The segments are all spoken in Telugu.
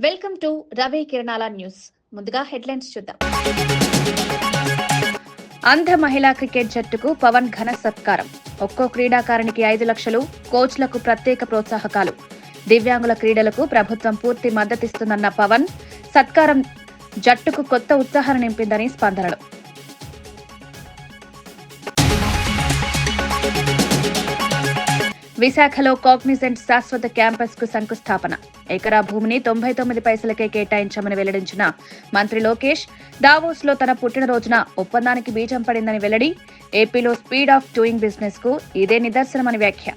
వెల్కమ్ టు రవి కిరణాల న్యూస్. ముందుగా హెడ్లైన్స్ చూద్దాం. ఆంధ్ర మహిళా క్రికెట్ జట్టుకు పవన్ ఘన సత్కారం. ఒక్కో క్రీడాకారునికి 5 లక్షలు, కోచ్లకు ప్రత్యేక ప్రోత్సాహకాలు. దివ్యాంగుల క్రీడలకు ప్రభుత్వం పూర్తి మద్దతిస్తుందన్న పవన్. సత్కారం జట్టుకు కొత్త ఉత్సాహాన్ని నింపిందని స్పందనలు. విశాఖలో కాగ్నిజెంట్ శాశ్వత క్యాంపస్ కు శంకుస్థాపన. ఎకరా భూమిని 99 పైసలకే కేటాయించామని వెల్లడించిన మంత్రి లోకేష్. దావోస్ లో తన పుట్టినరోజున ఒప్పందానికి బీజం పడిందని వెల్లడి. ఏపీలో స్పీడ్ ఆఫ్ డూయింగ్ బిజినెస్ కు ఇదే నిదర్శనమని వ్యాఖ్య.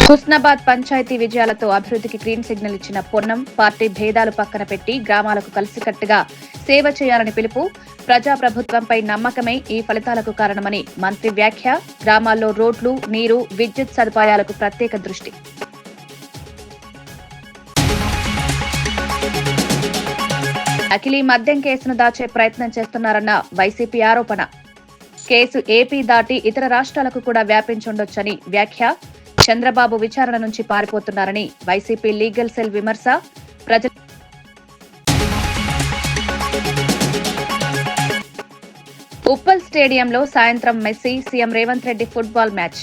హుస్నాబాద్ పంచాయతీ విజయాలతో అభివృద్ధికి గ్రీన్ సిగ్నల్ ఇచ్చిన పొన్నం. పార్టీ భేదాలు పక్కన పెట్టి గ్రామాలకు కలిసికట్టుగా సేవ చేయాలని పిలుపు. ప్రజాప్రభుత్వంపై నమ్మకమే ఈ ఫలితాలకు కారణమని మంత్రి వ్యాఖ్య. గ్రామాల్లో రోడ్లు, నీరు, విద్యుత్ సదుపాయాలకు ప్రత్యేక దృష్టి. అఖిలీ మద్యం కేసును దాచే ప్రయత్నం చేస్తున్నారన్న వైసీపీ ఆరోపణ. కేసు ఏపీ దాటి ఇతర రాష్ట్రాలకు కూడా వ్యాపించుండొచ్చని వ్యాఖ్య. చంద్రబాబు విచారణ నుంచి పారిపోతున్నారని వైసీపీ లీగల్ సెల్ విమర్శ. ఉప్పల్ స్టేడియంలో సాయంత్రం Messi, CM Revanth Reddy football match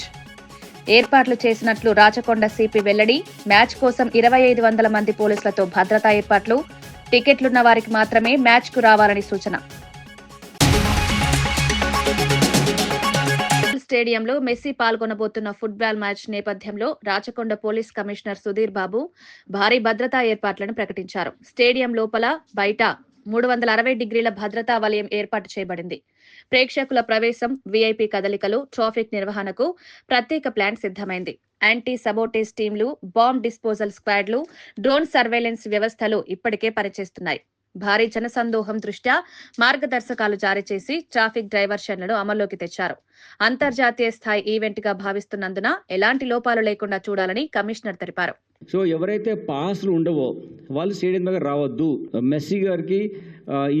ఏర్పాట్లు చేసినట్లు రాచకొండ సిపి వెల్లడి. మ్యాచ్ కోసం 2500 మంది పోలీసులతో భద్రతా ఏర్పాట్లు. టికెట్లున్న వారికి మాత్రమే మ్యాచ్ కు రావాలని సూచన. స్టేడియంలో మెస్సీ పాల్గొనబోతున్న ఫుట్బాల్ మ్యాచ్ నేపథ్యంలో రాచకొండ పోలీస్ కమిషనర్ సుధీర్ బాబు భారీ భద్రతా ఏర్పాట్లను ప్రకటించారు. స్టేడియం లోపల, బయట 360 డిగ్రీల భద్రతా వలయం ఏర్పాటు చేయబడింది. ప్రేక్షకుల ప్రవేశం, వీఐపీ కదలికలు, ట్రాఫిక్ నిర్వహణకు ప్రత్యేక ప్లాన్ సిద్ధమైంది. యాంటీ సబోటేజ్ టీంలు, బాంబ్ డిస్పోజల్ స్క్వాడ్లు, డ్రోన్ సర్వేలెన్స్ వ్యవస్థలు ఇప్పటికే పనిచేస్తున్నాయి. భారీ జనసందోహం దృష్ట్యా మార్గదర్శకాలు జారీ చేసి ట్రాఫిక్ డైవర్షన్లను అమల్లోకి తెచ్చారు. అంతర్జాతీయ స్థాయి ఈవెంట్ గా భావిస్తున్నందున ఎలాంటి లోపాలు లేకుండా చూడాలని కమిషనర్ తెలిపారు. సో ఎవరైతే పాస్లు ఉండవో వాళ్ళు స్టేడియం దగ్గర రావద్దు. మెస్సీ గారికి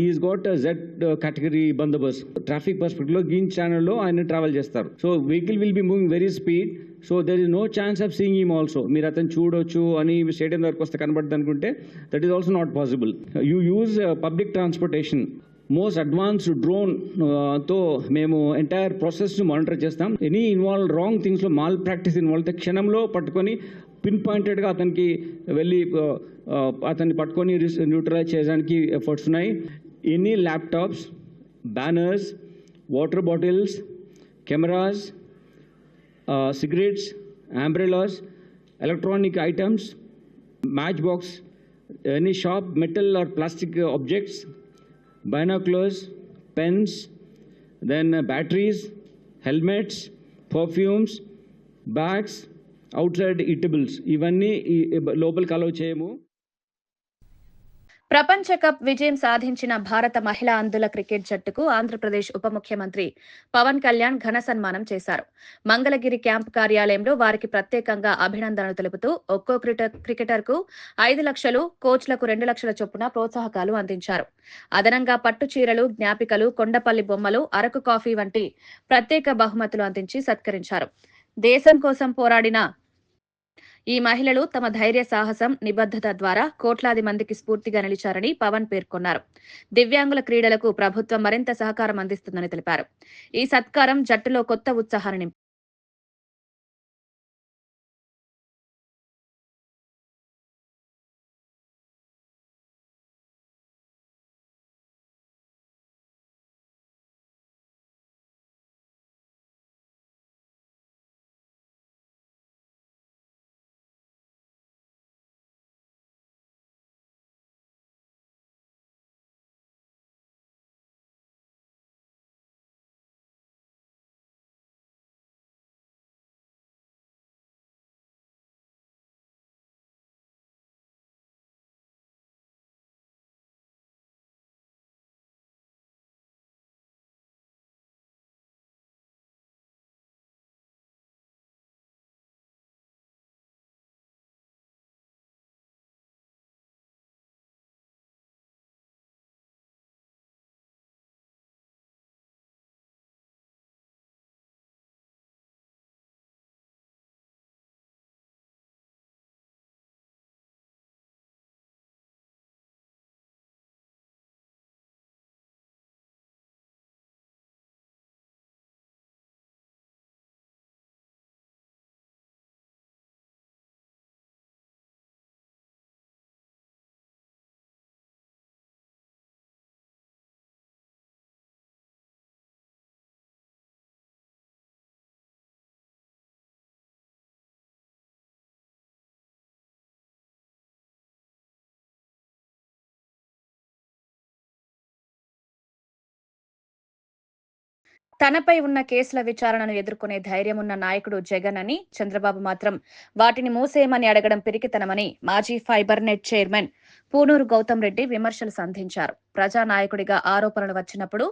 ఈజ్ గాట్ జెడ్ కేటగిరీ బందోబస్తు. ట్రాఫిక్ పర్స్పెక్టివ్లో గ్రీన్ ఛానల్లో ఆయన ట్రావెల్ చేస్తారు. So vehicle will be moving very speed. So there is no chance of seeing him also. మీరు అతను చూడొచ్చు అని స్టేడియం దగ్గరకు వస్తే కనబడుతుంది అనుకుంటే that is also not possible. You use public transportation. Most advanced drone తో మేము ఎంటైర్ ప్రాసెస్ను మానిటర్ చేస్తాం. ఎనీ ఇన్వాల్వ్ రాంగ్ థింగ్స్లో మాల్ ప్రాక్టీస్ ఇన్వాల్వ్ అయితే క్షణంలో పట్టుకొని పిన్ పాయింటెడ్గా అతనికి వెళ్ళి అతన్ని పట్టుకొని న్యూట్రలైజ్ చేయడానికి ఎఫర్ట్స్ ఉన్నాయి. Any laptops, banners, water bottles, cameras, cigarettes, umbrellas, electronic items, matchbox, any sharp metal or plastic objects, binoculars, pens, then batteries, helmets, perfumes, bags, outside eatables. ఇవన్నీ లోపలికి అలౌ చేయము. ప్రపంచ కప్ విజయం సాధించిన భారత మహిళా అందుల క్రికెట్ జట్టుకు ఆంధ్రప్రదేశ్ ఉప ముఖ్యమంత్రి పవన్ కళ్యాణ్ ఘన సన్మానం చేశారు. మంగళగిరి క్యాంపు కార్యాలయంలో వారికి ప్రత్యేకంగా అభినందనలు తెలుపుతూ ఒక్కో క్రికెటర్కు 5 లక్షలు, కోచ్లకు 2 లక్షల చొప్పున ప్రోత్సాహకాలు అందించారు. అదనంగా పట్టు చీరలు, జ్ఞాపికలు, కొండపల్లి బొమ్మలు, అరకు కాఫీ వంటి ప్రత్యేక బహుమతులు అందించి సత్కరించారు. దేశం కోసం పోరాడిన ఈ మహిళలు తమ ధైర్య సాహసం, నిబద్ధత ద్వారా కోట్లాది మందికి స్ఫూర్తిగా నిలిచారని పవన్ పేర్కొన్నారు. దివ్యాంగుల క్రీడలకు ప్రభుత్వం మరింత సహకారం అందిస్తుందని తెలిపారు. ఈ సత్కారం జట్టులో కొత్త ఉత్సాహాన్ని నింపింది. తనపై ఉన్న కేసుల విచారణను ఎదుర్కొనే ధైర్యం ఉన్న నాయకుడు జగన్ అని, చంద్రబాబు మాత్రం వాటిని మూసేయమని అడగడం పిరికితనమని మాజీ fibre net chairman Punuru Gautam Reddy విమర్శలు సంధించారు. ప్రజానాయకుడిగా ఆరోపణలు వచ్చినప్పుడు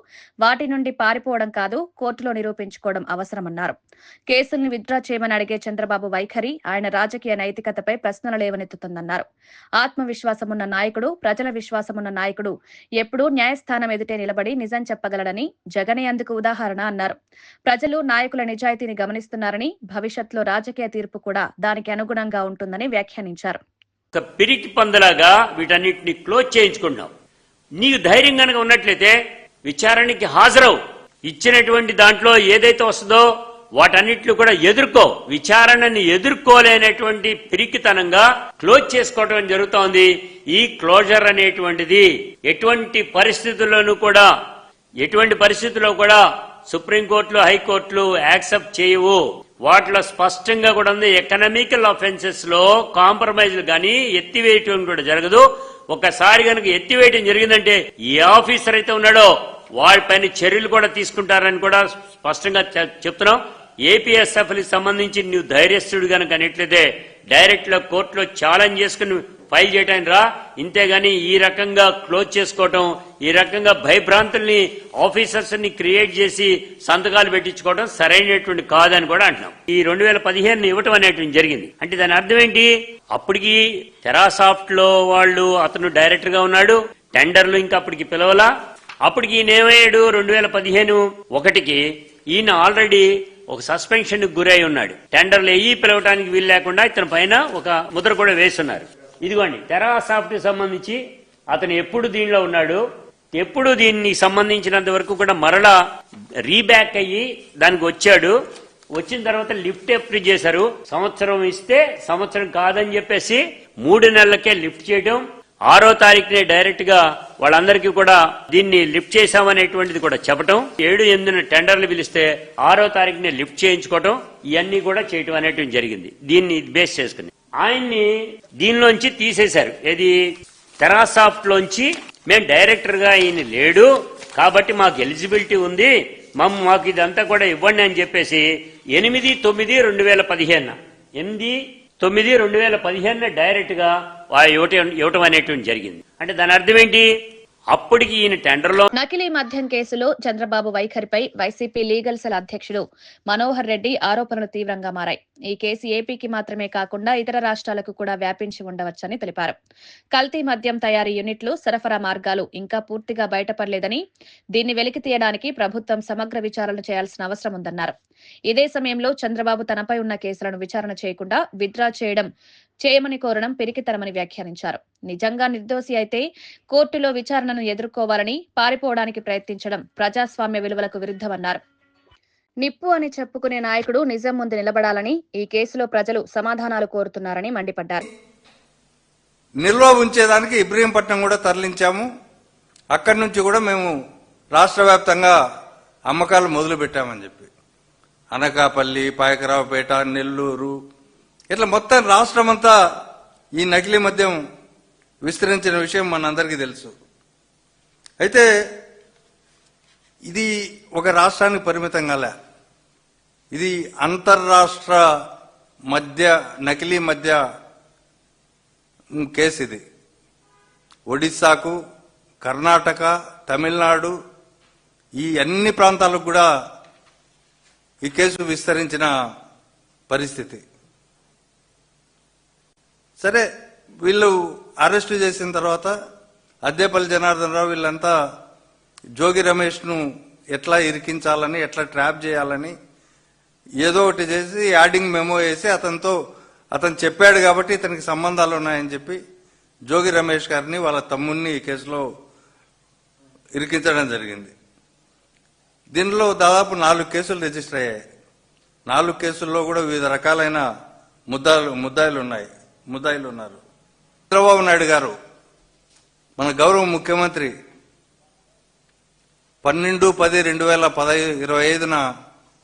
వాటి నుండి పారిపోవడం కాదు, కోర్టులో నిరూపించుకోవడం అవసరమన్నారు. కేసుల్ని విత్డ్రా చేయమని అడిగే చంద్రబాబు వైఖరి ఆయన రాజకీయ నైతికతపై ప్రశ్నలు లేవనెత్తుతుందన్నారు. ఆత్మవిశ్వాసమున్న నాయకుడు, ప్రజల విశ్వాసమున్న నాయకుడు ఎప్పుడూ న్యాయస్థానం ఎదుటే నిలబడి నిజం చెప్పగలడని జగనే అందుకు ఉదాహరణ అన్నారు. ప్రజలు నాయకుల నిజాయితీని గమనిస్తున్నారని, భవిష్యత్తులో రాజకీయ తీర్పు కూడా దానికి అనుగుణంగా ఉంటుందని వ్యాఖ్యానించారు. ఒక పిరికి పందలాగా వీటన్నిటిని క్లోజ్ చేయించుకుంటున్నావు. నీకు ధైర్యం కనుక ఉన్నట్లయితే విచారణకి హాజరవు. ఇచ్చినటువంటి దాంట్లో ఏదైతే వస్తుందో వాటన్నిటిని కూడా ఎదుర్కో. విచారణని ఎదుర్కోలేనటువంటి పిరికితనంగా క్లోజ్ చేసుకోవడం జరుగుతోంది. ఈ క్లోజర్ అనేటువంటిది ఎటువంటి పరిస్థితుల్లో కూడా సుప్రీంకోర్టులు, హైకోర్టులు యాక్సెప్ట్ చేయవు. వాటిలో స్పష్టంగా కూడా ఉంది, ఎకనామికల్ అఫెన్సెస్ లో కాంప్రమైజ్లు కానీ ఎత్తివేయటం కూడా జరగదు. ఒకసారి కనుక ఎత్తివేయటం జరిగిందంటే ఏ ఆఫీసర్ అయితే ఉన్నాడో వారిపైన చర్యలు కూడా తీసుకుంటారని కూడా స్పష్టంగా చెప్తున్నాం. ఏపీఎస్ఎఫ్కి సంబంధించి నువ్వు ధైర్యస్తుడు కనుక అన్నట్లయితే డైరెక్ట్ లో కోర్టులో ఛాలెంజ్ చేసుకుని ఫైల్ చేయడానికి రా. ఇంతేగాని ఈ రకంగా క్లోజ్ చేసుకోవటం, ఈ రకంగా భయభ్రాంతుల్ని ఆఫీసర్స్ ని క్రియేట్ చేసి సంతకాలు పెట్టించుకోవడం సరైనటువంటి కాదని కూడా అంటున్నాం. ఈ 2015 ఇవ్వటం అనేటువంటి జరిగింది. అంటే దాని అర్థం ఏంటి? అప్పటికి టెరాసాఫ్ట్ లో వాళ్ళు అతను డైరెక్టర్ గా ఉన్నాడు, టెండర్లు ఇంకా అప్పటికి పిలవలా. అప్పటికి ఈయన ఏమయ్యాడు? 2015 1కి ఈయన ఆల్రెడీ ఒక సస్పెన్షన్ కు గురై ఉన్నాడు. టెండర్లు పిలవడానికి వీలు లేకుండా ఇతని పైన ఒక ముద్ర కూడా వేస్తున్నారు. ఇదిగోండి, టెరాసాఫ్ట్ కి సంబంధించి అతను ఎప్పుడు దీనిలో ఉన్నాడు, ఎప్పుడు దీన్ని సంబంధించినంత వరకు కూడా మరలా రీబ్యాక్ అయ్యి దానికి వచ్చాడు. వచ్చిన తర్వాత లిఫ్ట్ అప్లై చేశారు. సంవత్సరం ఇస్తే సంవత్సరం కాదని చెప్పేసి 3 నెలలకే లిఫ్ట్ చేయడం. 6వ తారీఖునే డైరెక్ట్ గా వాళ్ళందరికీ కూడా దీన్ని లిఫ్ట్ చేశామనేటువంటిది కూడా చెప్పడం. 7-8 టెండర్లు పిలిస్తే 6వ తారీఖునే లిఫ్ట్ చేయించుకోవడం, ఇవన్నీ కూడా చేయటం అనేటువంటి జరిగింది. దీన్ని బేస్ చేసుకుని ఆయన్ని దీనిలోంచి తీసేశారు. ఏది? టెరాసాఫ్ట్ లోంచి మేము డైరెక్టర్ గా ఈయన లేడు కాబట్టి మాకు ఎలిజిబిలిటీ ఉంది, మాకు ఇదంతా కూడా ఇవ్వండి అని చెప్పేసి 8/9/2015 8/9/2015 డైరెక్ట్ గా ఇవ్వటం అనేటువంటి జరిగింది. అంటే దాని అర్థం ఏంటి? అప్పటికి ఈయన టెండర్లో నకిలీ మద్యం కేసులో చంద్రబాబు వైఖరిపై వైసీపీ లీగల్ సెల్ అధ్యక్షుడు మనోహర్ రెడ్డి ఆరోపణలు తీవ్రంగా మారాయి. ఈ కేసు ఏపీకి మాత్రమే కాకుండా ఇతర రాష్ట్రాలకు కూడా వ్యాపించి ఉండవచ్చని తెలిపారు. కల్తీ మద్యం తయారీ యూనిట్లు, సరఫరా మార్గాలు ఇంకా పూర్తిగా బయటపడలేదని, దీన్ని వెలికి తీయడానికి ప్రభుత్వం సమగ్ర విచారణ చేయాల్సిన అవసరం ఉందన్నారు. ఇదే సమయంలో చంద్రబాబు తనపై ఉన్న కేసులను విచారణ చేయకుండా విత్డ్రా చేయమని కోరడం పిరికితనమని వ్యాఖ్యానించారు. నిజంగా నిర్దోషి అయితే కోర్టులో విచారణను ఎదుర్కోవాలని, పారిపోవడానికి ప్రయత్నించడం ప్రజాస్వామ్య విలువలకు విరుద్ధమన్నారు. నిప్పు అని చెప్పుకునే నాయకుడు నిజం ముందు నిలబడాలని, ఈ కేసులో ప్రజలు సమాధానాలు కోరుతున్నారని మండిపడ్డారు. నిల్వ ఉంచేదానికి ఇబ్రహీంపట్నం కూడా తరలించాము. అక్కడి నుంచి కూడా మేము రాష్ట్ర వ్యాప్తంగా అమ్మకాలు మొదలు పెట్టామని చెప్పి అనకాపల్లి, పాయకరావుపేట, నెల్లూరు, ఇట్లా మొత్తం రాష్ట్రం అంతా ఈ నకిలీ మద్యం విస్తరించిన విషయం మనందరికీ తెలుసు. అయితే ఇది ఒక రాష్ట్రానికి పరిమితం కాలే, ఇది అంతర్రాష్ట్ర నకిలీ మద్య కేసు. ఇది ఒడిశాకు, కర్ణాటక, తమిళనాడు ఈ అన్ని ప్రాంతాలకు కూడా ఈ కేసు విస్తరించిన పరిస్థితి. సరే, వీళ్ళు అరెస్టు చేసిన తర్వాత అద్దేపల్లి జనార్దన్ రావు వీళ్ళంతా జోగి రమేష్ను ఎట్లా ఇరికించాలని, ఎట్లా ట్రాప్ చేయాలని ఏదో ఒకటి చేసి యాడింగ్ మెమో వేసి అతను చెప్పాడు కాబట్టి ఇతనికి సంబంధాలు ఉన్నాయని చెప్పి జోగి రమేష్ గారిని, వాళ్ళ తమ్ముడిని ఈ కేసులో ఇరికించడం జరిగింది. దీనిలో దాదాపు 4 కేసులు రిజిస్టర్ అయ్యాయి. 4 కేసుల్లో కూడా వివిధ రకాలైన ముద్దాయిలు ఉన్నారు. చంద్రబాబు నాయుడు గారు, మన గౌరవ ముఖ్యమంత్రి 12/10/2025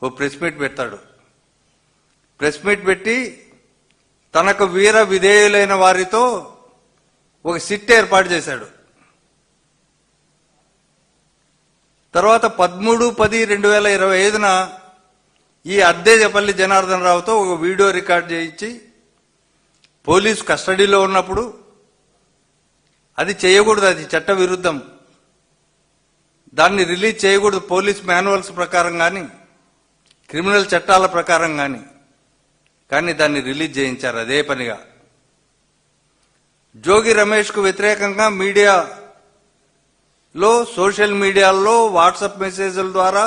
ఓ ప్రెస్ మీట్ పెడతాడు. ప్రెస్ మీట్ పెట్టి తనకు వీర విధేయులైన వారితో ఒక సిట్ ఏర్పాటు చేశాడు. తర్వాత 13/10/2025 ఈ అద్దేపల్లి జనార్దన్ రావుతో ఒక వీడియో రికార్డ్ చేయించి పోలీసు కస్టడీలో ఉన్నప్పుడు అది చేయకూడదు, అది చట్ట విరుద్ధం, దాన్ని రిలీజ్ చేయకూడదు పోలీస్ మాన్యువల్స్ ప్రకారం కానీ క్రిమినల్ చట్టాల ప్రకారం కానీ దాన్ని రిలీజ్ చేయించారు అదే పనిగా. జోగి రమేష్కు వ్యతిరేకంగా మీడియాలో, సోషల్ మీడియాలో వాట్సాప్ మెసేజ్ల ద్వారా,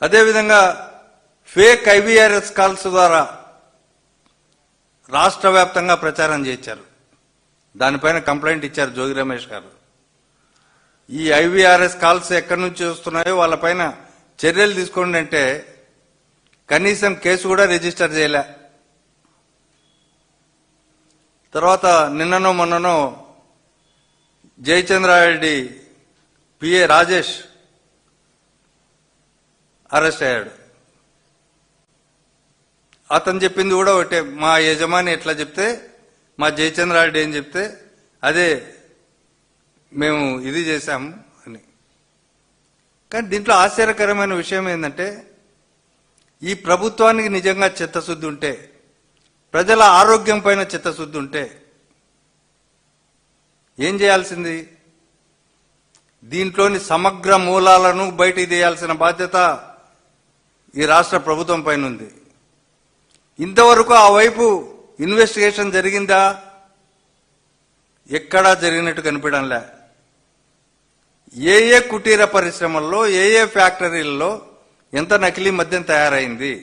అదేవిధంగా ఫేక్ ఐవీఆర్ఎస్ కాల్స్ ద్వారా రాష్ట్ర వ్యాప్తంగా ప్రచారం చేశారు. దానిపైన కంప్లైంట్ ఇచ్చారు జోగి రమేష్ గారు. ఈ ఐవీఆర్ఎస్ కాల్స్ ఎక్కడి నుంచి వస్తున్నాయో వాళ్ళపైన చర్యలు తీసుకోండి అంటే కనీసం కేసు కూడా రిజిస్టర్ చేయలే. తర్వాత నిన్ననో మొన్ననో జయచంద్రారెడ్డి పిఏ రాజేష్ అరెస్ట్ అయ్యాడు. అతను చెప్పింది కూడా ఒకటే, మా యజమాని ఎట్లా చెప్తే, మా జయచంద్రారెడ్డి ఏం చెప్తే అదే మేము ఇది చేశాము అని. కానీ దీంట్లో ఆశ్చర్యకరమైన విషయం ఏంటంటే, ఈ ప్రభుత్వానికి నిజంగా చిత్తశుద్ధి ఉంటే, ప్రజల ఆరోగ్యం పైన చిత్తశుద్ధి ఉంటే ఏం చేయాల్సింది? దీంట్లోని సమగ్ర మూలాలను బయటికి తీయాల్సిన బాధ్యత ఈ రాష్ట్ర ప్రభుత్వం పైన ఉంది. ఇంతవరకు ఆ వైపు ఇన్వెస్టిగేషన్ జరిగిందా? ఎక్కడా జరిగినట్టు కనిపించడంలే. ఏ కుటీర పరిశ్రమల్లో, ఏ ఫ్యాక్టరీల్లో ఎంత నకిలీ మద్యం తయారైంది?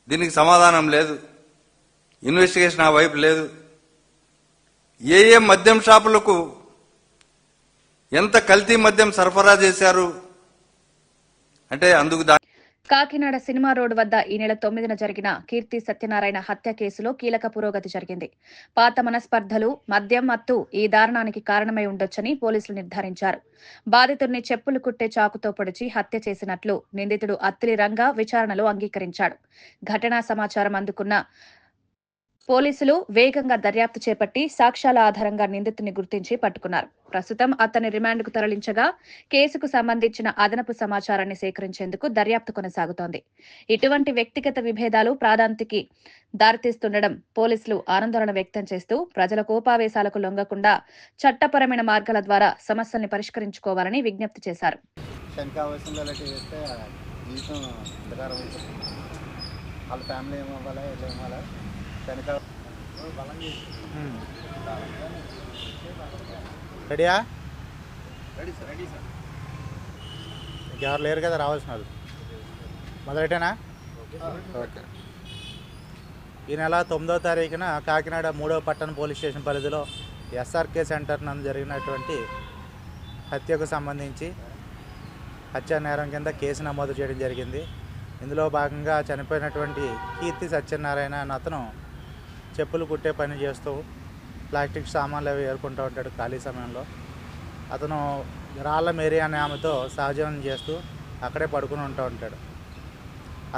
దీనికి సమాధానం లేదు. ఇన్వెస్టిగేషన్ ఆ వైపు లేదు. ఏ మద్యం షాపులకు ఎంత కల్తీ మద్యం సరఫరా చేశారు అంటే అందుకు కాకినాడ సినిమా రోడ్ వద్ద ఈ నెల 9న జరిగిన కీర్తి సత్యనారాయణ హత్య కేసులో కీలక పురోగతి జరిగింది. పాత మనస్పర్ధలు, మద్యం మత్తు ఈ దారుణానికి కారణమై ఉండొచ్చని పోలీసులు నిర్ధారించారు. బాధితుడిని చెప్పులు కుట్టే చాకుతో పొడిచి హత్య చేసినట్లు నిందితుడు అత్తిలి రంగా విచారణలో అంగీకరించాడు. ఘటనా సమాచారం అందుకున్న పోలీసులు వేగంగా దర్యాప్తు చేపట్టి సాక్ష్యాల ఆధారంగా నిందితుడిని గుర్తించి పట్టుకున్నారు. ప్రస్తుతం అతన్ని రిమాండ్కు తరలించగా కేసుకు సంబంధించిన అదనపు సమాచారాన్ని సేకరించేందుకు దర్యాప్తు కొనసాగుతోంది. ఇటువంటి వ్యక్తిగత విభేదాలు ప్రాధాన్యతకి దారితీస్తుండడం పోలీసులు ఆందోళన వ్యక్తం చేస్తూ ప్రజల కోపావేశాలకు లొంగకుండా చట్టపరమైన మార్గాల ద్వారా సమస్యల్ని పరిష్కరించుకోవాలని విజ్ఞప్తి చేశారు. రెడీయా? ఎవరు లేరు కదా రావాల్సిన వాళ్ళు? మొదలెట్టేనా? ఓకే. ఈ నెల 9వ తారీఖున కాకినాడ 3వ పట్టణ పోలీస్ స్టేషన్ పరిధిలో ఎస్ఆర్కే సెంటర్ నందు జరిగినటువంటి హత్యకు సంబంధించి హత్యా నేరం కింద కేసు నమోదు చేయడం జరిగింది. ఇందులో భాగంగా చనిపోయినటువంటి కీర్తి సత్యనారాయణ అనే అతను చెప్పులు కుట్టే పని చేస్తూ ప్లాస్టిక్ సామాన్లు అవి ఏరుకుంటూ ఉంటాడు ఖాళీ సమయంలో. అతను రాళ్ళ మేరీ అనే ఆమెతో సహజీవనం చేస్తూ అక్కడే పడుకుని ఉంటూ ఉంటాడు.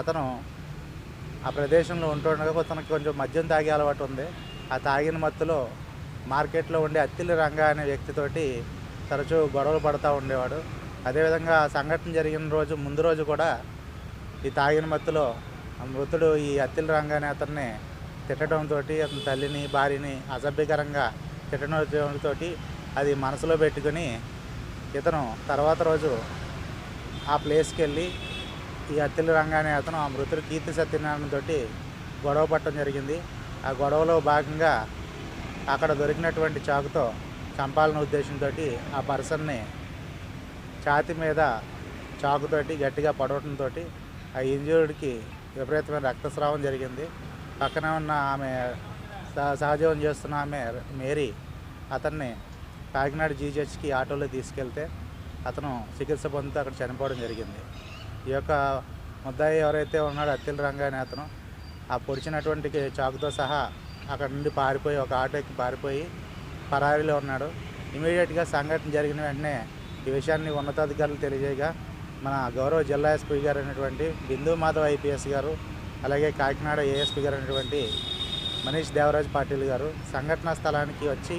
అతను ఆ ప్రదేశంలో ఉంటుండగా అతనికి కొంచెం మద్యం తాగే అలవాటు ఉంది. ఆ తాగిన మత్తులో మార్కెట్లో ఉండే అత్తిలి రంగా అనే వ్యక్తితోటి తరచూ గొడవలు పడుతూ ఉండేవాడు. అదేవిధంగా సంఘటన జరిగిన రోజు ముందు రోజు కూడా ఈ తాగిన మత్తులో మృతుడు ఈ అత్తిలి రంగా అనే అతన్ని తిట్టడంతో అతని తల్లిని, భార్యని అసభ్యకరంగా తిట్టడంతో అది మనసులో పెట్టుకుని ఇతను తర్వాత రోజు ఆ ప్లేస్కి వెళ్ళి ఈ అత్తిలి రంగా అనే అతను ఆ మృతుడు కీర్తి సత్యనారాయణతో గొడవ పట్టడం జరిగింది. ఆ గొడవలో భాగంగా అక్కడ దొరికినటువంటి చాకుతో చంపాలనే ఉద్దేశంతో ఆ పర్సన్ని ఛాతీ మీద చాకుతోటి గట్టిగా పడవడంతో ఆ ఇంజూర్డ్కి విపరీతమైన రక్తస్రావం జరిగింది. పక్కనే ఉన్న ఆమె సహజీవనం చేస్తున్న ఆమె మేరీ అతన్ని కాకినాడ జీజెచ్కి ఆటోలో తీసుకెళ్తే అతను చికిత్స పొందుతూ అక్కడ చనిపోవడం జరిగింది. ఈ యొక్క ముద్దాయి ఎవరైతే ఉన్నాడో అత్తిలి రంగా అనే అతను ఆ పొడిచినటువంటి చాకుతో సహా అక్కడ నుండి పారిపోయి ఒక ఆటోకి పారిపోయి పరారీలో ఉన్నాడు. ఇమీడియట్గా సంఘటన జరిగిన వెంటనే ఈ విషయాన్ని ఉన్నతాధికారులు తెలియజేయగా మన గౌరవ జిల్లా ఎస్పీ గారు అయినటువంటి బిందు మాధవ్ ఐపీఎస్ గారు, అలాగే కాకినాడ ఏఎస్పీ గారు అయినటువంటి మనీష్ దేవరాజ్ పాటిల్ గారు సంఘటనా స్థలానికి వచ్చి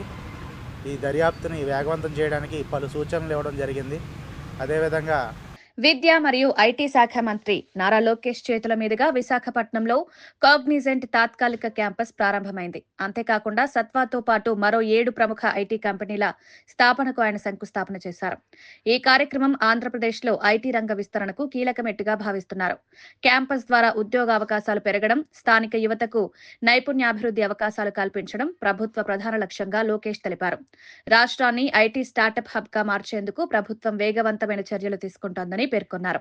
ఈ దర్యాప్తుని వేగవంతం చేయడానికి పలు సూచనలు ఇవ్వడం జరిగింది. అదేవిధంగా విద్య మరియు ఐటీ శాఖ మంత్రి నారా లోకేష్ చేతుల మీదుగా విశాఖపట్నంలో కాగ్నిజెంట్ తాత్కాలిక క్యాంపస్ ప్రారంభమైంది. అంతేకాకుండా సత్వాతో పాటు మరో 7 ప్రముఖ ఐటీ కంపెనీల స్థాపనకు ఆయన శంకుస్థాపన చేశారు. ఈ కార్యక్రమం ఆంధ్రప్రదేశ్లో ఐటీ రంగ విస్తరణకు కీలక మెట్టుగా భావిస్తున్నారు. క్యాంపస్ ద్వారా ఉద్యోగ అవకాశాలు పెరగడం, స్థానిక యువతకు నైపుణ్యాభివృద్ధి అవకాశాలు కల్పించడం ప్రభుత్వ ప్రధాన లక్ష్యంగా లోకేష్ తెలిపారు. రాష్ట్రాన్ని ఐటీ స్టార్టప్ హబ్ గా మార్చేందుకు ప్రభుత్వం వేగవంతమైన చర్యలు తీసుకుంటోందని పేర్కొన్నారు.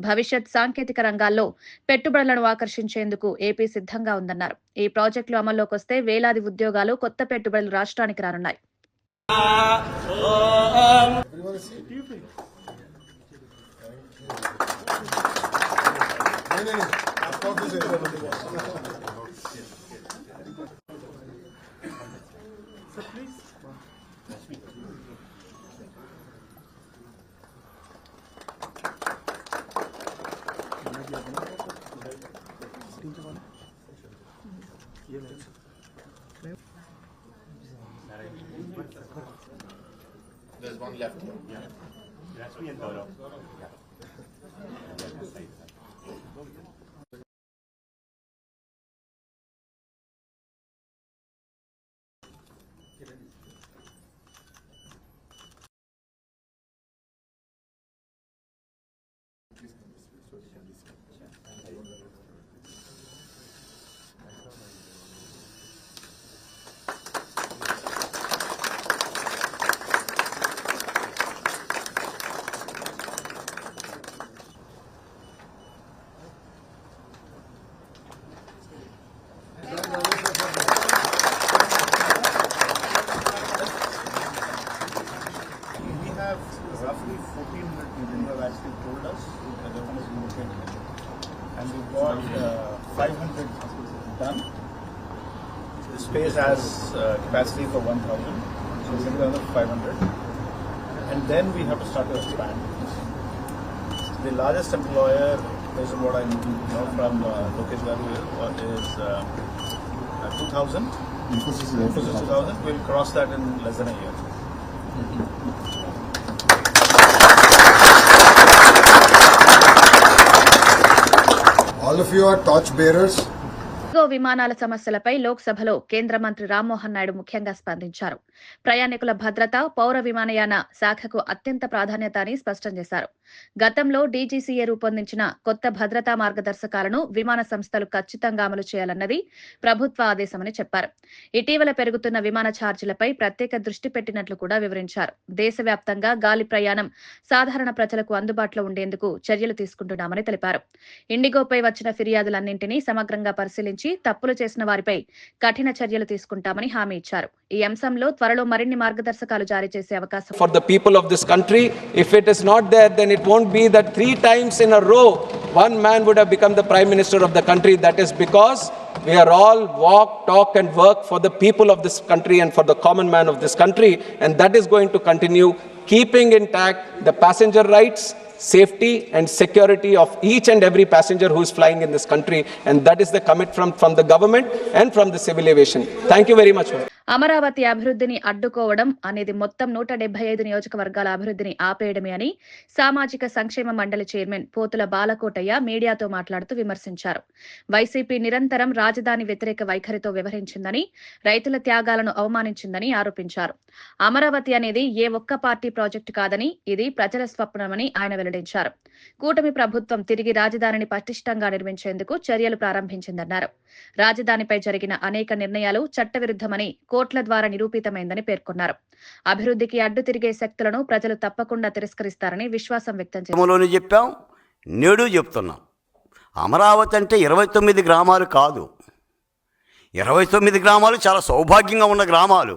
భవిష్యత్ సాంకేతిక రంగాల్లో పెట్టుబడులను ఆకర్షించేందుకు ఏపీ సిద్ధంగా ఉందన్నారు. ఈ ప్రాజెక్టులు అమల్లోకి వస్తే వేలాది ఉద్యోగాలు, కొత్త పెట్టుబడులు రాష్ట్రానికి రానున్నాయి. There's one left here. Yeah. Roughly 1,400 people have actually told us that they want to relocate here. And we've got 500 done. The space has capacity for 1,000, so we're going to another 500. And then we have to start to expand. The largest employer, based on what I know from Lokesh Garu, is 2,000. Infosys 2,000. We'll cross that in less than a year. All of you are torch bearers. విమానాల సమస్యలపై లోక్సభలో కేంద్ర మంత్రి రామ్మోహన్ నాయుడు ముఖ్యంగా స్పందించారు. ప్రయాణికుల భద్రత, పౌర విమానయాన శాఖకు అత్యంత ప్రాధాన్యత అని స్పష్టం చేశారు. గతంలో డీజీసీఏ రూపొందించిన కొత్త భద్రతా మార్గదర్శకాలను విమాన సంస్థలు ఖచ్చితంగా అమలు చేయాలన్నది ప్రభుత్వ ఆదేశమని చెప్పారు. ఇటీవల పెరుగుతున్న విమాన ఛార్జీలపై ప్రత్యేక దృష్టి పెట్టినట్లు కూడా వివరించారు. దేశవ్యాప్తంగా గాలి ప్రయాణం సాధారణ ప్రజలకు అందుబాటులో ఉండేందుకు చర్యలు తీసుకుంటున్నామని తెలిపారు. ఇండిగోపై వచ్చిన ఫిర్యాదులన్నింటినీ సమగ్రంగా పరిశీలించి తప్పులు చేసిన వారిపై కఠిన చర్యలు తీసుకుంటామని హామీ ఇచ్చారు. ఈ అంశంలో త్వరలో మరిన్ని మార్గదర్శకాలు జారీ చేసే అవకాశం. For the people of this country, if it is not there, then it won't be that 3 times in a row one man would have become the prime minister of the country. That is because we are all walk, talk and work for the people of this country and for the common man of this country, and that is going to continue, keeping intact the passenger rights, safety and security of each and every passenger who is flying in this country, and that is the commitment from the government and from the civil aviation. Thank you very much. Amaravati అభివృద్ధిని అడ్డుకోవడం అనేది మొత్తం 175 నియోజకవర్గాల అభివృద్ధిని ఆపేయడమే అని సామాజిక సంక్షేమ మండలి చైర్మన్ పోతుల బాలకోటయ్య మీడియాతో మాట్లాడుతూ విమర్శించారు. వైసీపీ నిరంతరం రాజధాని వ్యతిరేక వైఖరితో వ్యవహరించిందని, రైతుల త్యాగాలను అవమానించిందని ఆరోపించారు. అమరావతి అనేది ఏ ఒక్క పార్టీ ప్రాజెక్టు కాదని, ఇది ప్రజల స్వప్నమని ఆయన వెల్లడించారు. కూటమి ప్రభుత్వం తిరిగి రాజధానిని పటిష్టంగా నిర్మించేందుకు చర్యలు ప్రారంభించిందన్నారు. రాజధానిపై జరిగిన అనేక నిర్ణయాలు చట్టవిరుద్ధమని కోర్టుల ద్వారా నిరూపితమైందని పేర్కొన్నారు. అభివృద్ధికి అడ్డు తిరిగే శక్తులను ప్రజలు తప్పకుండా తిరస్కరిస్తారని విశ్వాసం వ్యక్తం చేశారు. చెప్పాం, నేడు చెప్తున్నాం. అమరావతి అంటే 29 గ్రామాలు కాదు. 29 గ్రామాలు చాలా సౌభాగ్యంగా ఉన్న గ్రామాలు.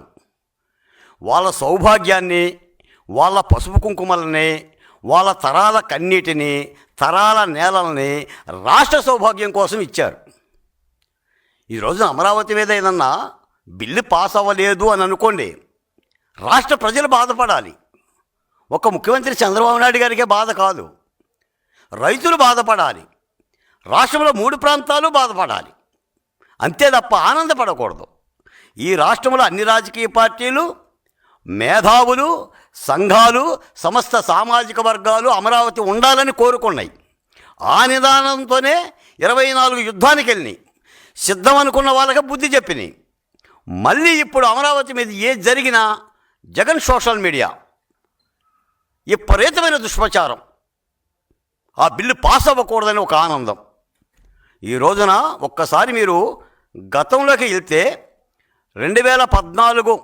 వాళ్ళ సౌభాగ్యాన్ని, వాళ్ళ పసుపు కుంకుమలని, వాళ్ళ తరాల కన్నీటిని, తరాల నేలల్ని రాష్ట్ర సౌభాగ్యం కోసం ఇచ్చారు. ఈరోజు అమరావతి మీద ఏదన్నా బిల్లు పాస్ అవ్వలేదు అని అనుకోండి, రాష్ట్ర ప్రజలు బాధపడాలి. ఒక ముఖ్యమంత్రి చంద్రబాబు నాయుడు గారికే బాధ కాదు, రైతులు బాధపడాలి, రాష్ట్రంలో 3 ప్రాంతాలు బాధపడాలి. అంతే తప్ప ఆనందపడకూడదు. ఈ రాష్ట్రంలో అన్ని రాజకీయ పార్టీలు మేధావులు, సంఘాలు, సమస్త సామాజిక వర్గాలు అమరావతి ఉండాలని కోరుకున్నాయి. ఆ నిదానంతోనే 24 యుద్ధానికి వెళ్ళినాయి. సిద్ధం అనుకున్న వాళ్ళకి బుద్ధి చెప్పినాయి. మళ్ళీ ఇప్పుడు అమరావతి మీద ఏది జరిగినా జగన్ సోషల్ మీడియా విపరీతమైన దుష్ప్రచారం. ఆ బిల్లు పాస్ అవ్వకూడదని ఒక ఆనందం. ఈ రోజున ఒక్కసారి మీరు గతంలోకి వెళ్తే 2014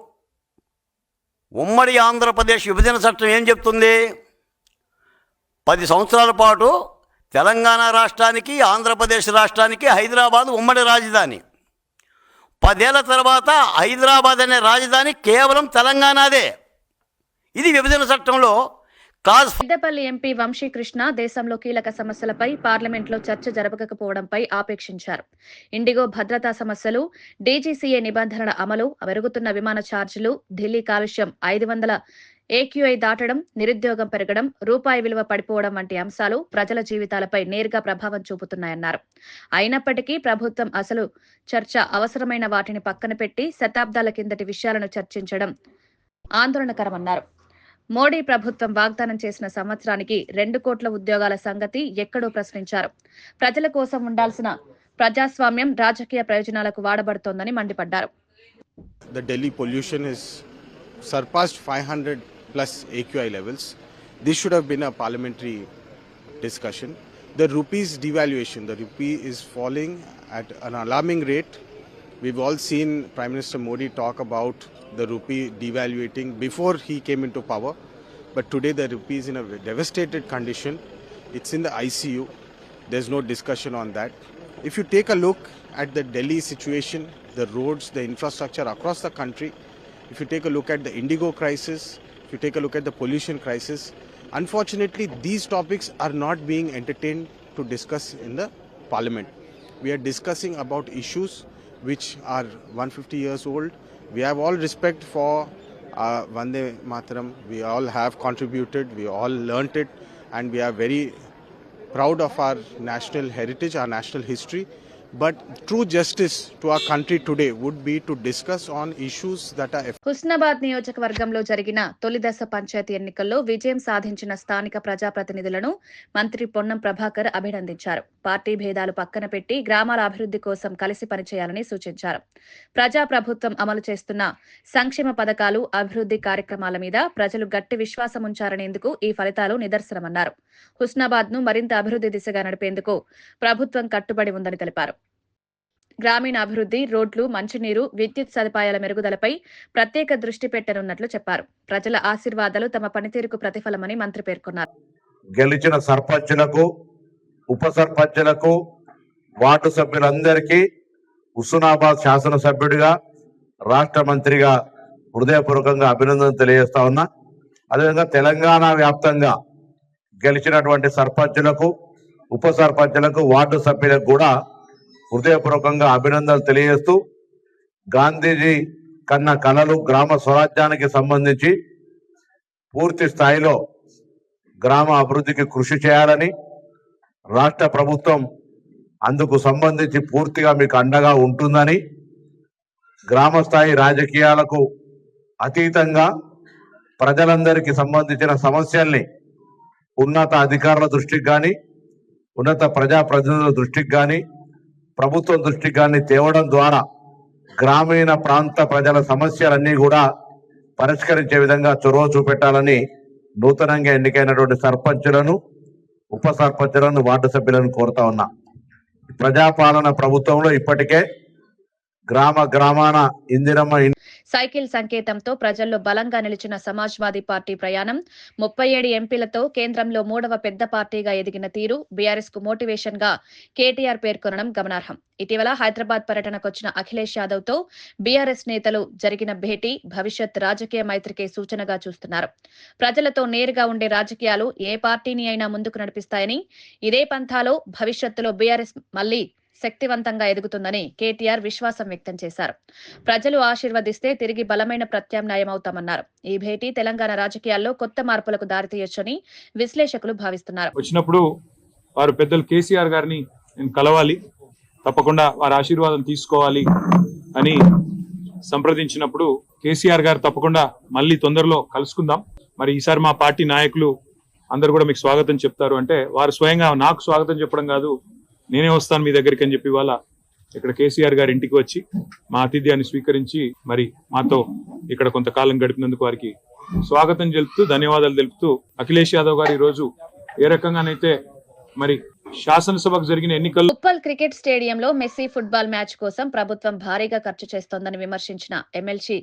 ఉమ్మడి ఆంధ్రప్రదేశ్ విభజన చట్టం ఏం చెప్తుంది? 10 సంవత్సరాల పాటు తెలంగాణ రాష్ట్రానికి, ఆంధ్రప్రదేశ్ రాష్ట్రానికి హైదరాబాద్ ఉమ్మడి రాజధాని. 10 ఏళ్ల తర్వాత హైదరాబాద్ అనే రాజధాని కేవలం తెలంగాణదే. ఇది విభజన చట్టంలో క్లాజ్. పెద్దపల్లి ఎంపీ వంశీకృష్ణ దేశంలో కీలక సమస్యలపై పార్లమెంట్లో చర్చ జరపకపోవడంపై ఆపేక్షించారు. ఇండిగో భద్రతా సమస్యలు, డీజీసీఏ నిబంధనల అమలు, పెరుగుతున్న విమాన ఛార్జీలు, ఢిల్లీ కాలుష్యం, 500 ఏక్యూఐ దాటడం, నిరుద్యోగం పెరగడం, రూపాయి విలువ పడిపోవడం వంటి అంశాలు ప్రజల జీవితాలపై నేరుగా ప్రభావం చూపుతున్నాయన్నారు. అయినప్పటికీ ప్రభుత్వం అసలు చర్చ అవసరమైన వాటిని పక్కన పెట్టి శతాబ్దాల కిందటి విషయాలను చర్చించడం ఆందోళనకరమన్నారు. మోడీ ప్రభుత్వం వాగ్దానం చేసిన సంవత్సరానికి 2 కోట్ల ఉద్యోగాల సంగతి ఎక్కడో ప్రశ్నించారు. ప్రజల కోసం ఉండాల్సిన ప్రజాస్వామ్యం రాజకీయ ప్రయోజనాలకు వాడబడుతోందని మండిపడ్డారు. The Delhi pollution has surpassed 500 plus AQI levels. This should have been a parliamentary discussion. The rupee's devaluation, the rupee is falling at an alarming rate. We've all seen Prime Minister Modi talk about the rupee devaluating before he came into power. But today the rupee is in a devastated condition. It's in the ICU. There's no discussion on that. If you take a look at the Delhi situation, the roads, the infrastructure across the country, if you take a look at the Indigo crisis, if you take a look at the pollution crisis, unfortunately these topics are not being entertained to discuss in the parliament. We are discussing about issues which are 150 years old. We have all respect for Vande Mataram. We all have contributed, we all learnt it, and we are very proud of our national heritage, our national history. But true justice to our country today would be to discuss on issues that are. Husnabad నియోజకవర్గంలో జరిగిన తొలి దశ పంచాయతీ ఎన్నికల్లో విజయం సాధించిన స్థానిక ప్రజాప్రతినిధులను మంత్రి పొన్నం ప్రభాకర్ అభినందించారు. పార్టీ భేదాలు పక్కన పెట్టి గ్రామాల అభివృద్ధి కోసం కలిసి పనిచేయాలని సూచించారు. ప్రజాప్రభుత్వం అమలు చేస్తున్న సంక్షేమ పథకాలు, అభివృద్ధి కార్యక్రమాల మీద ప్రజలు గట్టి విశ్వాసం ఉంచారనేందుకు ఈ ఫలితాలు నిదర్శనమన్నారు. హుస్నాబాద్ ను మరింత అభివృద్ధి దిశగా నడిపేందుకు ప్రభుత్వం కట్టుబడి ఉందని తెలిపారు. గ్రామీణ అభివృద్ధి, రోడ్లు, మంచినీరు, విద్యుత్ సదుపాయాల మెరుగుదలపై ప్రత్యేక దృష్టి పెట్టనున్నట్లు చెప్పారు. ప్రజల ఆశీర్వాదాలు తమ పనితీరుకు ప్రతిఫలమని మంత్రి పేర్కొన్నారు. గెలిచిన సర్పంచులకు, ఉప సర్పంచులకు, వార్డు సభ్యులందరికీ హుస్నాబాద్ శాసనసభ్యుడిగా, రాష్ట్ర మంత్రిగా హృదయపూర్వకంగా అభినందనలు తెలియజేస్తా ఉన్నా. అదేవిధంగా తెలంగాణ వ్యాప్తంగా గెలిచినటువంటి సర్పంచులకు, ఉప సర్పంచులకు, వార్డు సభ్యులకు కూడా హృదయపూర్వకంగా అభినందనలు తెలియజేస్తూ, గాంధీజీ కన్న కలలు గ్రామ స్వరాజ్యానికి సంబంధించి పూర్తి స్థాయిలో గ్రామ అభివృద్ధికి కృషి చేయాలని, రాష్ట్ర ప్రభుత్వం అందుకు సంబంధించి పూర్తిగా మీకు అండగా ఉంటుందని, గ్రామ స్థాయి రాజకీయాలకు అతీతంగా ప్రజలందరికీ సంబంధించిన సమస్యల్ని ఉన్నత అధికారుల దృష్టికి కానీ, ఉన్నత ప్రజాప్రతినిధుల దృష్టికి కానీ, ప్రభుత్వం దృష్టికి కానీ తేవడం ద్వారా గ్రామీణ ప్రాంత ప్రజల సమస్యలన్నీ కూడా పరిష్కరించే విధంగా చొరవ చూపెట్టాలని నూతనంగా ఎన్నికైనటువంటి సర్పంచులను, ఉప సర్పంచులను, వార్డు సభ్యులను కోరుతా ఉన్నా. ప్రజాపాలన ప్రభుత్వంలో ఇప్పటికే గ్రామాన ఇందిరమ్మ సైకిల్ సంకేతంతో ప్రజల్లో బలంగా నిలిచిన సమాజ్వాదీ పార్టీ ప్రయాణం 37 ఎంపీలతో కేంద్రంలో 3వ పెద్ద పార్టీగా ఎదిగిన తీరు బీఆర్ఎస్ కు మోటివేషన్ గా కేటీఆర్ పేర్కొనడం గమనార్హం. ఇటీవల హైదరాబాద్ పర్యటనకొచ్చిన అఖిలేష్ యాదవ్ తో బీఆర్ఎస్ నేతలు జరిగిన భేటీ భవిష్యత్ రాజకీయ మైత్రికే సూచనగా చూస్తున్నారు. ప్రజలతో నేరుగా ఉండే రాజకీయాలు ఏ పార్టీని అయినా ముందుకు నడిపిస్తాయని, ఇదే పంథాలో భవిష్యత్తులో బీఆర్ఎస్ మళ్లీ శక్తివంతంగా ఎదుగుతుందని కేటీఆర్ విశ్వాసం వ్యక్తం చేశారు. ప్రజలు ఆశీర్వదిస్తే తిరిగి బలమైన ప్రత్యామ్నాయం అవుతామన్నారు. ఈ భేటీ తెలంగాణ రాజకీయాల్లో కొత్త మార్పులకు దారితీయొచ్చని విశ్లేషకులు భావిస్తున్నారు. వచ్చినప్పుడు వారు పెద్దలు కేసీఆర్ గారిని నేను కలవాలి, తప్పకుండా వారి ఆశీర్వాదం తీసుకోవాలి అని సంప్రదించినప్పుడు కేసీఆర్ గారు తప్పకుండా మళ్ళీ తొందరలో కలుసుకుందాం. మరి ఈసారి మా పార్టీ నాయకులు అందరు కూడా మీకు స్వాగతం చెప్తారు. అంటే వారు స్వయంగా నాకు స్వాగతం చెప్పడం కాదు, నేనే వస్తాను మీ దగ్గరికి అని చెప్పి వాళ్ళ ఇక్కడ కేసీఆర్ గారి ఇంటికి వచ్చి మా ఆతిథ్యాన్ని స్వీకరించి మరి మాతో ఇక్కడ కొంతకాలం గడిపినందుకు వారికి స్వాగతం తెలుపుతూ ధన్యవాదాలు తెలుపుతూ అఖిలేష్ యాదవ్ గారు ఈ రోజు ఏ రకంగానైతే మరి శాసనసభకు జరిగిన ఎన్నికల్లో ఉప్పల్ క్రికెట్ స్టేడియంలో మెస్సీ ఫుట్బాల్ మ్యాచ్ కోసం ప్రభుత్వం భారీగా ఖర్చు చేస్తోందని విమర్శించిన ఎమ్మెల్సీ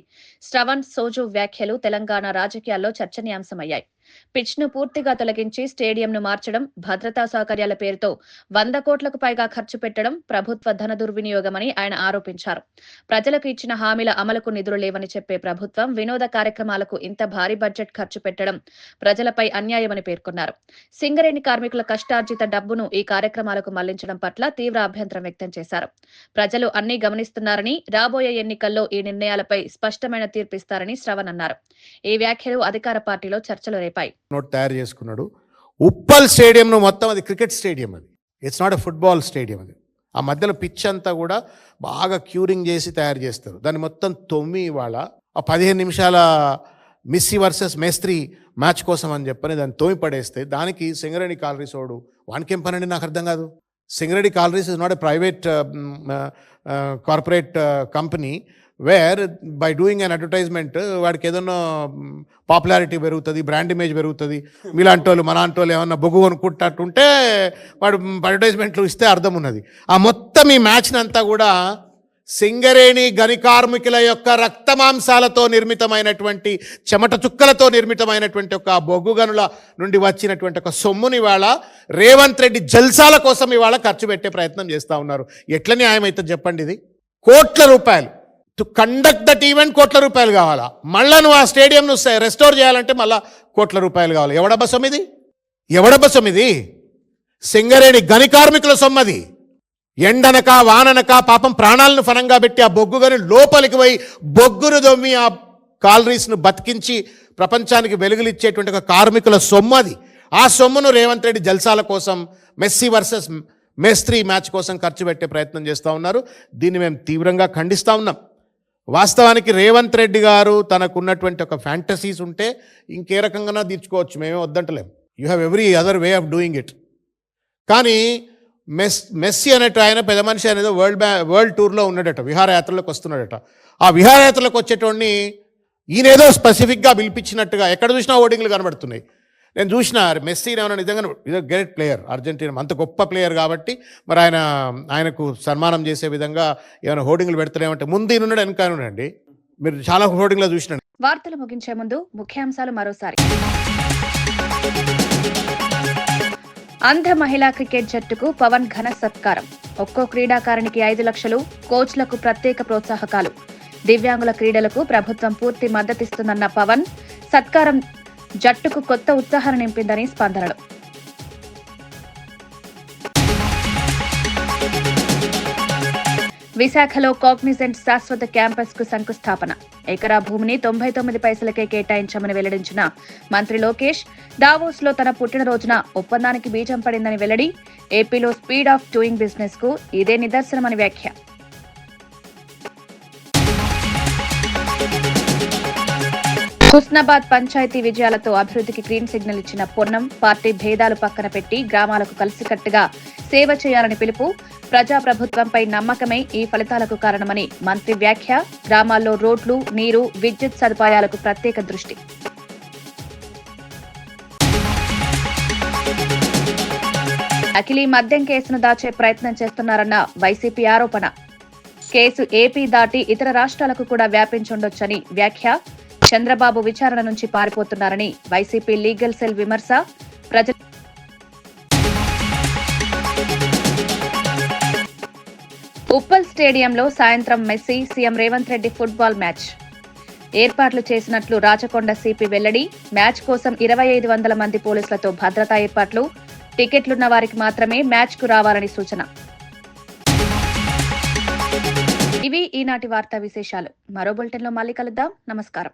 శ్రవణ్ సోజు వ్యాఖ్యలు తెలంగాణ రాజకీయాల్లో చర్చనీయాంశమయ్యాయి. పిచ్ ను పూర్తిగా తొలగించి స్టేడియంను మార్చడం, భద్రతా సౌకర్యాల పేరుతో 100 కోట్లకు పైగా ఖర్చు పెట్టడం ప్రభుత్వ ధన దుర్వినియోగమని ఆయన ఆరోపించారు. ప్రజలకు ఇచ్చిన హామీల అమలుకు నిధులు లేవని చెప్పే ప్రభుత్వం వినోద కార్యక్రమాలకు ఇంత భారీ బడ్జెట్ ఖర్చు పెట్టడం ప్రజలపై అన్యాయమని పేర్కొన్నారు. సింగరేణి కార్మికుల కష్టార్జిత డబ్బును ఈ కార్యక్రమాలకు మళ్లించడం పట్ల తీవ్ర అభ్యంతరం వ్యక్తం చేశారు. ప్రజలు అన్నీ గమనిస్తున్నారని, రాబోయే ఎన్నికల్లో ఈ నిర్ణయాలపై స్పష్టమైన తీర్పిస్తారని శ్రవణ్ అన్నారు. ఈ వ్యాఖ్యలు అధికార పార్టీలో చర్చలు రేపాయి. నోట్ తయారు చేసుకున్నాడు. ఉప్పల్ స్టేడియం మొత్తం అది క్రికెట్ స్టేడియం, అది it's not a football stadium. అది ఆ మధ్యలో పిచ్ అంతా కూడా బాగా క్యూరింగ్ చేసి తయారు చేస్తారు. దాన్ని మొత్తం తొమ్మి ఇవాళ ఆ 15 నిమిషాల మెస్సీ వర్సెస్ మేస్త్రీ మ్యాచ్ కోసం అని చెప్పని దాన్ని తోమి పడేస్తే దానికి సింగరేణి కాలరీస్ వాడు వానికేం పనండి నాకు అర్థం కాదు. Singareni collieries is not a private corporate company where by doing an advertisement వాడికి ఏదన్నా పాపులారిటీ పెరుగుతుంది, బ్రాండ్ ఇమేజ్ పెరుగుతుంది. మీలాంటి వాళ్ళు మనాంటి వాళ్ళు ఏమన్నా బొగ్గు కొనుక్కుంటుంటే వాడు అడ్వర్టైజ్మెంట్లు ఇస్తే అర్థం ఉన్నది. ఆ మొత్తం ఈ మ్యాచ్ని అంతా కూడా సింగరేణి గని కార్మికుల యొక్క రక్తమాంసాలతో నిర్మితమైనటువంటి, చెమట చుక్కలతో నిర్మితమైనటువంటి ఒక బొగ్గు గనుల నుండి వచ్చినటువంటి ఒక సొమ్ముని ఇవాళ రేవంత్ రెడ్డి జల్సాల కోసం ఇవాళ ఖర్చు పెట్టే ప్రయత్నం చేస్తూ ఉన్నారు. ఎట్ల న్యాయం అయితే చెప్పండి? ఇది కోట్ల రూపాయలు టు కండక్ట్ దట్ ఈవెంట్, కోట్ల రూపాయలు కావాలా? మళ్ళా నువ్వు ఆ స్టేడియంను రెస్టోర్ చేయాలంటే మళ్ళా కోట్ల రూపాయలు కావాలి. ఎవడబ్బ సొమ్మిది? ఎవడబ్బ సొమ్మిది? సింగరేణి గని కార్మికుల సొమ్మది. ఎండనక వాననక పాపం ప్రాణాలను ఫనంగా పెట్టి ఆ బొగ్గు గని లోపలికి పోయి బొగ్గును దొమ్మి ఆ కాలరీస్ను బతికించి ప్రపంచానికి వెలుగులిచ్చేటువంటి ఒక కార్మికుల సొమ్ము అది. ఆ సొమ్మును రేవంత్ రెడ్డి జల్సాల కోసం, మెస్సీ వర్సెస్ మేస్త్రీ మ్యాచ్ కోసం ఖర్చు పెట్టే ప్రయత్నం చేస్తూ ఉన్నారు. దీన్ని మేము తీవ్రంగా ఖండిస్తూ ఉన్నాం. వాస్తవానికి రేవంత్ రెడ్డి గారు తనకున్నటువంటి ఒక ఫ్యాంటసీస్ ఉంటే ఇంకే రకంగా తీర్చుకోవచ్చు, మేమే వద్దంటలేం. You have every other way of doing it. కానీ మెస్సీ అనేట ఆయన పెద్ద మనిషి అనేది వరల్డ్ టూర్లో ఉన్నాడట, విహారయాత్రలోకి వస్తున్నాడట. ఆ విహారయాత్రలోకి వచ్చేటోడిని ఈయనేదో స్పెసిఫిక్గా పిలిపించినట్టుగా ఎక్కడ చూసినా ఓటింగ్లు కనబడుతున్నాయి. నేను చూసిన మెస్సీ ఏమైనా నిజంగా ఇదో గ్రేట్ ప్లేయర్, అర్జెంటీనా అంత గొప్ప ప్లేయర్ కాబట్టి మరి ఆయనకు సన్మానం చేసే విధంగా ఏమైనా హోర్డింగ్లు పెడతారేమంటే ముందు ఈయనున్నాడు వెనక ఉన్నాడండి. మీరు చాలా హోర్డింగ్లో చూసినాడు. వార్తలు ముగించే ముందు ముఖ్యాంశాలు మరోసారి. అంధ మహిళా క్రికెట్ జట్టుకు పవన్ ఘన సత్కారం. ఒక్కో క్రీడాకారునికి 5 లక్షలు, కోచ్లకు ప్రత్యేక ప్రోత్సాహకాలు. దివ్యాంగుల క్రీడలకు ప్రభుత్వం పూర్తి మద్దతిస్తుందన్న పవన్. సత్కారం జట్టుకు కొత్త ఉత్సాహాన్ని నింపిందని స్పందనలు. విశాఖలో కాగ్నిజెంట్ శాశ్వత క్యాంపస్ కు శంకుస్థాపన. ఎకరా భూమిని 99 పైసలకే కేటాయించామని వెల్లడించిన మంత్రి లోకేష్. దావోస్ లో తన పుట్టినరోజున ఒప్పందానికి బీజం పడిందని వెల్లడి. ఏపీలో స్పీడ్ ఆఫ్ డూయింగ్ బిజినెస్ కు ఇదే నిదర్శనమని వ్యాఖ్య. హుస్నాబాద్ పంచాయతీ విజయాలతో అభివృద్ధికి గ్రీన్ సిగ్నల్ ఇచ్చిన పొన్నం. పార్టీ భేదాలు పక్కన పెట్టి గ్రామాలకు కలిసికట్టుగా సేవ చేయాలని పిలుపు. ప్రజాప్రభుత్వంపై నమ్మకమే ఈ ఫలితాలకు కారణమని మంత్రి వ్యాఖ్య. గ్రామాల్లో రోడ్లు, నీరు, విద్యుత్ సదుపాయాలకు ప్రత్యేక దృష్టి. అఖిలీ మద్యం కేసును దాచే ప్రయత్నం చేస్తున్నారన్న వైసీపీ ఆరోపణ. కేసు ఏపీ దాటి ఇతర రాష్ట్రాలకు కూడా వ్యాపించుండొచ్చని వ్యాఖ్య. చంద్రబాబు విచారణ నుంచి పారిపోతున్నారని వైసీపీ లీగల్ సెల్ విమర్శ. ఉప్పల్ స్టేడియంలో సాయంత్రం Messi, CM Revanth Reddy football match ఏర్పాట్లు చేసినట్లు రాచకొండ సిపి వెల్లడి. మ్యాచ్ కోసం 2500 మంది పోలీసులతో భద్రతా ఏర్పాట్లు. టికెట్లున్న వారికి మాత్రమే మ్యాచ్ కు రావాలని సూచన. ఇవి ఈనాటి వార్తా విశేషాలు. మరో బులెటిన్లో మళ్ళీ కలుద్దాం. నమస్కారం.